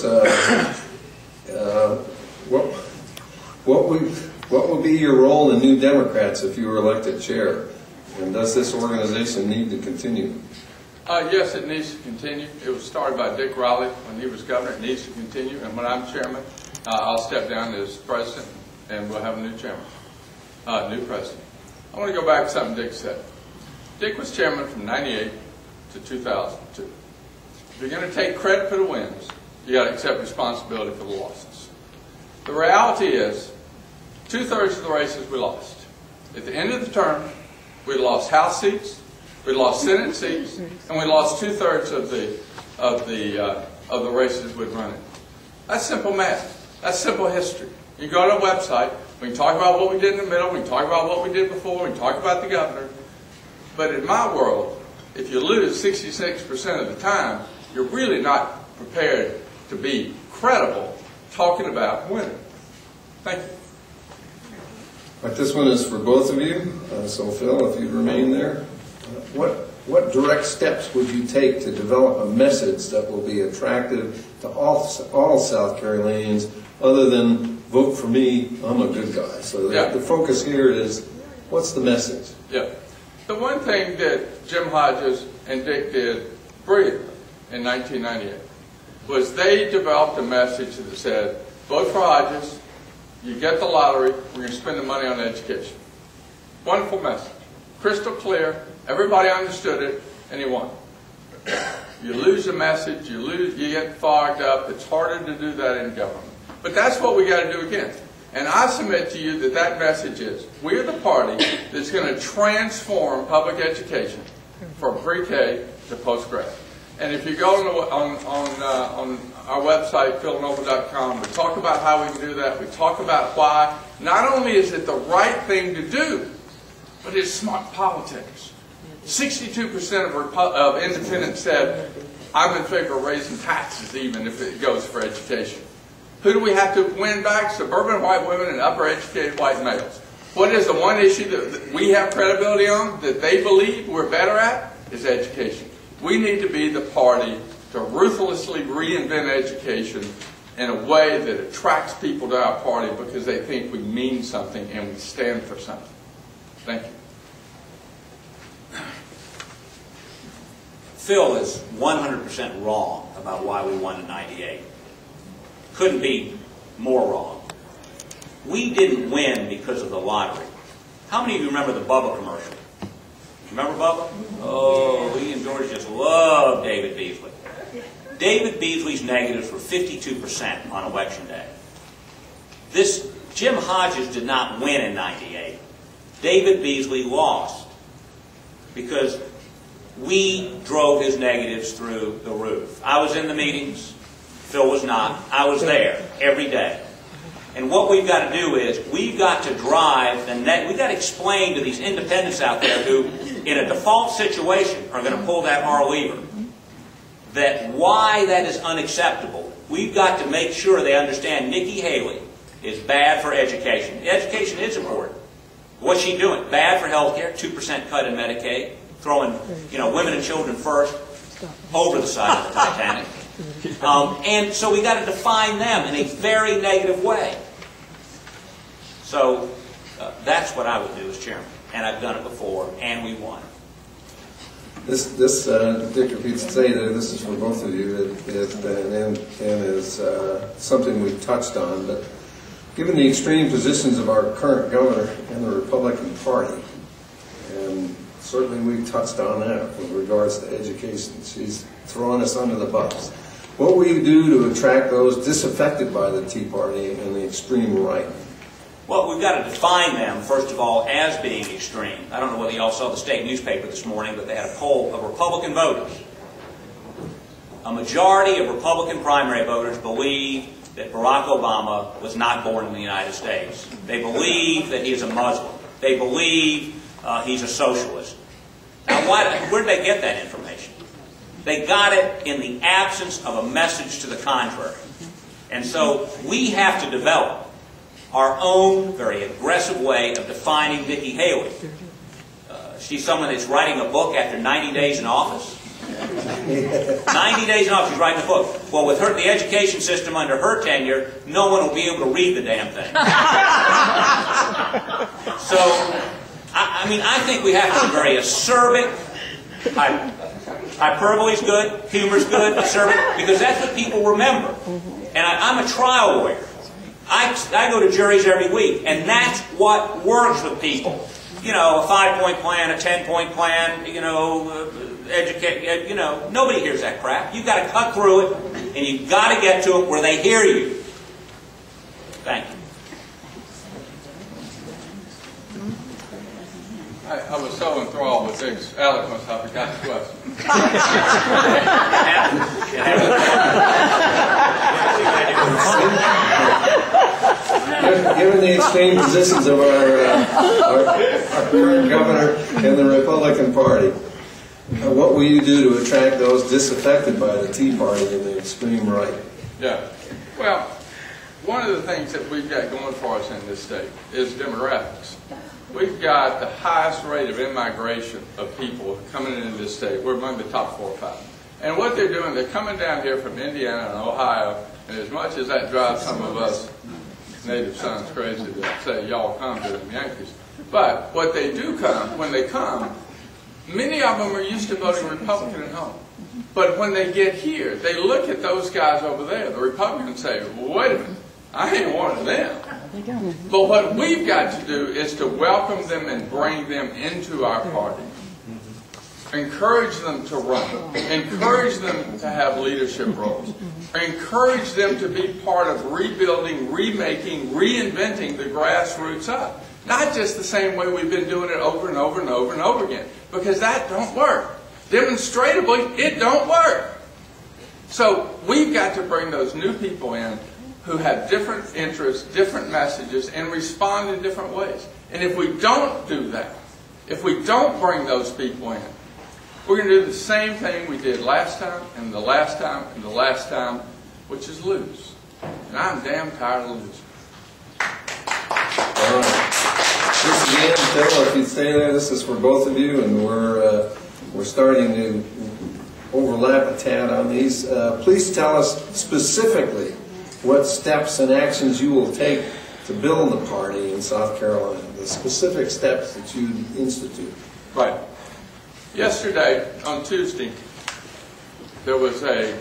candidate. What would be your role in New Democrats if you were elected chair? And does this organization need to continue? Yes, it needs to continue. It was started by Dick Riley when he was governor. It needs to continue. And when I'm chairman, I'll step down as president, and we'll have a new chairman, new president. I want to go back to something Dick said. Dick was chairman from '98 to 2002. If you're going to take credit for the wins, you got to accept responsibility for the losses. The reality is, 2/3 of the races we lost. At the end of the term, we lost House seats, we lost Senate seats, and we lost 2/3 of the races we'd run in. That's simple math. That's simple history. You go to a website, we can talk about what we did in the middle, we can talk about what we did before, we can talk about the governor. But in my world, if you lose 66% of the time, you're really not prepared to be credible talking about winning. Thank you. Right, this one is for both of you. So Phil, if you remain there, what direct steps would you take to develop a message that will be attractive to all South Carolinians, other than vote for me, I'm a good guy? So the focus here is, what's the message? Yeah. The one thing that Jim Hodges and Dick did brilliantly in 1998 was they developed a message that said, vote for Hodges, you get the lottery, we're going to spend the money on education. Wonderful message. Crystal clear, everybody understood it, and he won. You lose the message, you get fogged up, it's harder to do that in government. But that's what we got to do again. And I submit to you that that message is, we're the party that's going to transform public education from pre-K to post-grad. And if you go on our website, philnova.com, we talk about how we can do that. We talk about why. Not only is it the right thing to do, but it's smart politics. 62% of independents said, I'm in favor of raising taxes even if it goes for education. Who do we have to win back? Suburban white women and upper educated white males. What is the one issue that we have credibility on, that they believe we're better at, is education. We need to be the party to ruthlessly reinvent education in a way that attracts people to our party because they think we mean something and we stand for something. Thank you. Phil is 100% wrong about why we won in '98. Couldn't be more wrong. We didn't win because of the lottery. How many of you remember the Bubba commercial? Remember Bubba? Oh, we and George just loved David Beasley. David Beasley's negatives were 52% on election day. Jim Hodges did not win in '98. David Beasley lost because we drove his negatives through the roof. I was in the meetings. Phil was not. I was there every day. And what we've got to do is we've got to drive the net. We've got to explain to these independents out there who, in a default situation, are going to pull that R lever, that why that is unacceptable. We've got to make sure they understand Nikki Haley is bad for education. Education is important. What's she doing? Bad for health care, 2% cut in Medicaid, throwing women and children first over the side of the Titanic. And so we got to define them in a very negative way. So that's what I would do as chairman, and I've done it before, and we won. Dick repeats to say that this is for both of you, and is something we've touched on. But given the extreme positions of our current governor and the Republican Party, and certainly we've touched on that with regards to education, she's throwing us under the bus. What will you do to attract those disaffected by the Tea Party and the extreme right? Well, we've got to define them, first of all, as being extreme. I don't know whether you all saw the state newspaper this morning, but they had a poll of Republican voters. A majority of Republican primary voters believe that Barack Obama was not born in the United States. They believe that he is a Muslim. They believe he's a socialist. Now, where did they get that information? They got it in the absence of a message to the contrary. And so we have to develop our own very aggressive way of defining Nikki Haley. She's someone that's writing a book after 90 days in office. 90 days in office, she's writing a book. Well, with her, the education system under her tenure, no one will be able to read the damn thing. So, I mean, I think we have to be very acerbic. Hyperbole's good, humor's good, acerbic, because that's what people remember. And I'm a trial lawyer. I go to juries every week, and that's what works with people. You know, a 5-point plan, a 10-point plan, you know, nobody hears that crap. You've got to cut through it, and you've got to get to it where they hear you. Thank you. I was so enthralled with Dick's eloquence, I forgot the question. Given the extreme positions of our current governor and the Republican Party, what will you do to attract those disaffected by the Tea Party and the extreme right? Yeah. Well, one of the things that we've got going for us in this state is demographics. We've got the highest rate of immigration of people coming into this state. We're among the top 4 or 5. And what they're doing, they're coming down here from Indiana and Ohio, and as much as that drives some of us native sons crazy to say, y'all come to them Yankees. But what they do come, when they come, many of them are used to voting Republican at home. But when they get here, they look at those guys over there, the Republicans, say, well, wait a minute, I ain't one of them. But what we've got to do is to welcome them and bring them into our party. Encourage them to run. Encourage them to have leadership roles. Encourage them to be part of rebuilding, remaking, reinventing the grassroots up. Not just the same way we've been doing it over and over and over and over again. Because that don't work. Demonstratably, it don't work. So we've got to bring those new people in who have different interests, different messages, and respond in different ways. And if we don't do that, if we don't bring those people in, we're going to do the same thing we did last time, and the last time, and the last time, which is lose. And I'm damn tired of losing. All right. This again, Phil, if you stay there, this is for both of you, and we're starting to overlap a tad on these. Please tell us specifically what steps and actions you will take to build the party in South Carolina, the specific steps that you institute. Right. Yesterday, on Tuesday, there was a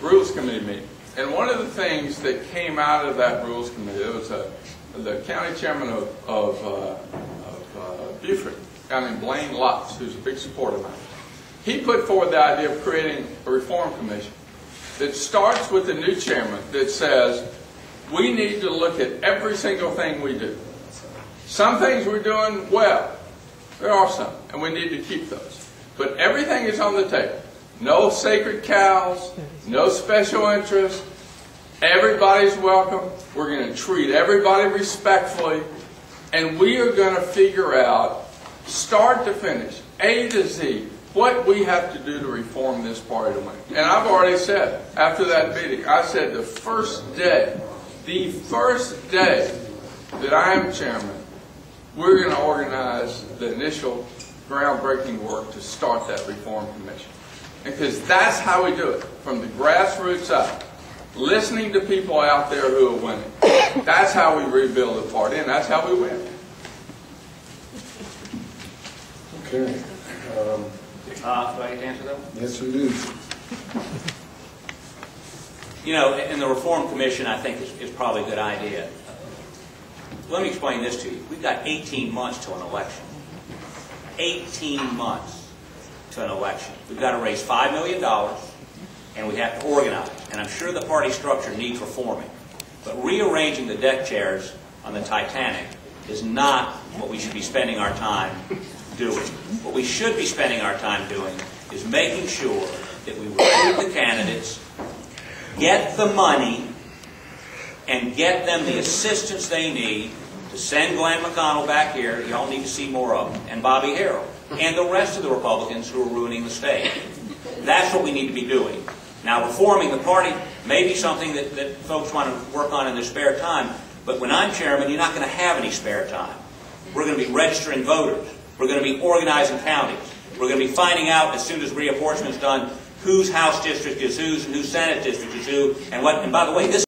Rules Committee meeting. And one of the things that came out of that Rules Committee, there was the county chairman of Beaufort, a guy named Blaine Lotz, who's a big supporter of mine. He put forward the idea of creating a reform commission that starts with the new chairman that says, we need to look at every single thing we do. Some things we're doing well. There are some, and we need to keep those. But everything is on the table. No sacred cows, no special interest. Everybody's welcome. We're going to treat everybody respectfully. And we are going to figure out, start to finish, A to Z, what we have to do to reform this party to win. And I've already said, after that meeting, I said the first day that I am chairman, we're going to organize the initial groundbreaking work to start that reform commission. Because that's how we do it, from the grassroots up, listening to people out there who are winning. That's how we rebuild the party, and that's how we win. Okay. Do I get to answer that one? Yes, you do. You know, and the Reform Commission, I think, is probably a good idea. Let me explain this to you. We've got 18 months to an election. 18 months to an election. We've got to raise $5 million, and we have to organize. And I'm sure the party structure needs reforming. But rearranging the deck chairs on the Titanic is not what we should be spending our time doing. What we should be spending our time doing is making sure that we recruit the candidates, get the money, and get them the assistance they need to send Glenn McConnell back here. Y'all need to see more of him. And Bobby Harrell. And the rest of the Republicans who are ruining the state. That's what we need to be doing. Now, reforming the party may be something that folks want to work on in their spare time. But when I'm chairman, you're not going to have any spare time. We're going to be registering voters. We're going to be organizing counties. We're going to be finding out as soon as reapportionment's done whose House district is whose and whose Senate district is who. And by the way, this